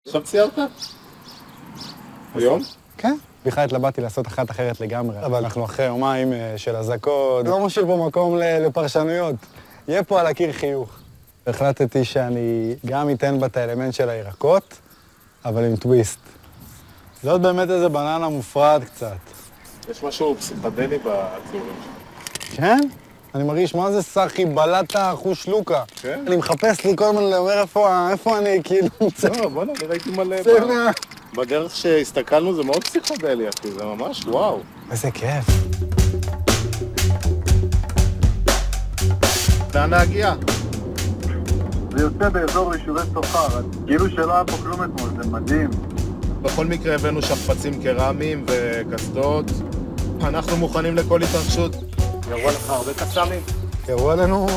עכשיו ציירת? היום? כן. בכלל התלבטתי לעשות אחת אחרת לגמרי, אבל אנחנו אחרי יומיים של אזעקות, לא משאיר פה מקום לפרשנויות. יהיה פה על הקיר חיוך. החלטתי שאני גם אתן בה את האלמנט של הירקות, אבל עם טוויסט. זאת באמת איזה בננה מופרעת קצת. יש משהו פסיכדלי בציורים שלך. כן? אני מרגיש, מה זה סחי, בלטה, חוש לוקה. כן? אני מחפש לי כל הזמן, אומר איפה אני, כאילו... לא, בוא'נה, אני ראיתי מלא... צבע. בדרך שהסתכלנו זה מאוד פסיכדלי, אחי, זה ממש וואו. איזה כיף. לאן להגיע? זה יוצא באזור יישובי סוחר, כאילו שלא היה פה כלום אתמול, זה מדהים. בכל מקרה הבאנו שכפ"צים קרמיים וקסדות. אנחנו מוכנים לכל התרחשות. יראו לך הרבה קצ"מים? יראו עלינו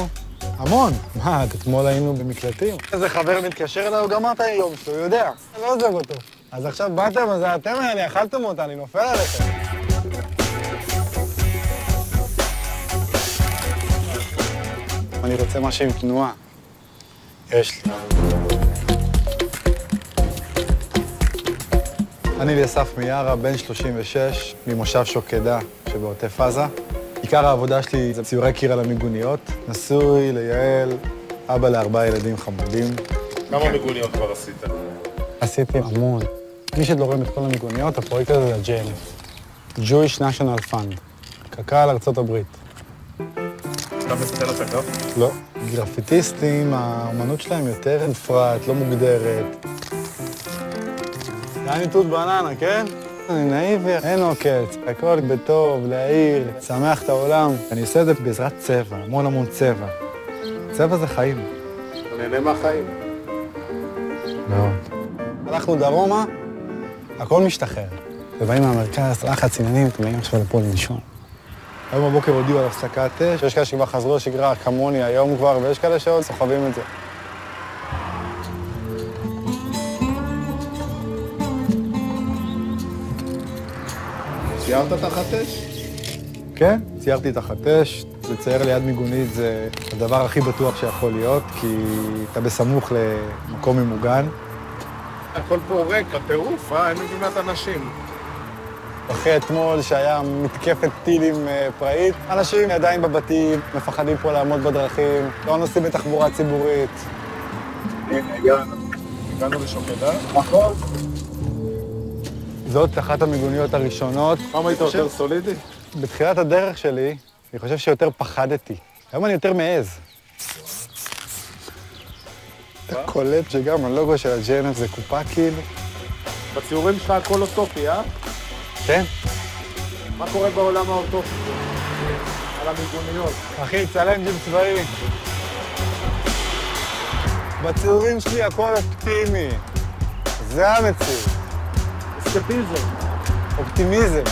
המון. מה, אתמול היינו במקלטים? איזה חבר מתקשר אליי, הוא גמרת היום שלו, הוא יודע. אני לא עוזב אותו. אז עכשיו באתם, אז אתם האלה, אכלתם אותה, אני נופל עליכם. אני רוצה משהו עם תנועה. יש לי. אני אליסף מיארה, בן 36, ממושב שוקדה שבעוטף עזה. עיקר העבודה שלי זה ציורי קיר על המיגוניות. נשוי ליעל, אבא ל4 ילדים חמודים. כמה מיגוניות כבר עשית? עשיתי המון. מי שלא רואים את כל המיגוניות, הפרויקט הזה זה JNF. Jewish National Fund. קק"ל ארצות הברית. אתה בסצנת אגב? לא. גרפיטיסטים, האמנות שלהם יותר מופרעת, לא מוגדרת. זה היה ניתות בננה, כן? אני נאיבי, אין עוקץ, הכל בטוב, להעיר, שמח את העולם. אני עושה את זה בעזרת צבע, המון צבע. צבע זה חיים. אתה נהנה מהחיים. מאוד. הלכנו דרומה, הכל משתחרר. ובאים מהמרכז, לחץ עניינים, אתם באים עכשיו לפה לנשום. היום בבוקר הודיעו על הפסקת אש, יש כאלה שכבר חזרו לשגרה כמוני היום כבר, ויש כאלה שעוד סוחבים את זה. ציירת תחת אש? כן, ציירתי תחת אש. לצייר ליד מיגונית זה הדבר הכי בטוח שיכול להיות, כי אתה בסמוך למקום ממוגן. הכל פה ריק, הטירוף, אין מגימת אנשים. אחרי אתמול שהיה מתקפת טילים פראית, אנשים עדיין בבתים, מפחדים פה לעמוד בדרכים, לא נוסעים בתחבורה ציבורית. הנה, הגענו לשוקדה? נכון. זאת אחת המיגוניות הראשונות. פעם היית יותר סולידי? בתחילת הדרך שלי, אני חושב שיותר פחדתי. היום אני יותר מעז. אתה קולט שגם הלוגו של ה-JNF זה קופה כאילו. בציורים שלך הכל אוטופי, אה? כן. מה קורה בעולם האוטופי? על המיגוניות. אחי, צלנג'ים צבאי. בציורים שלי הכל אופטימי. זה המציאות. אסקפיזם. אופטימיזם.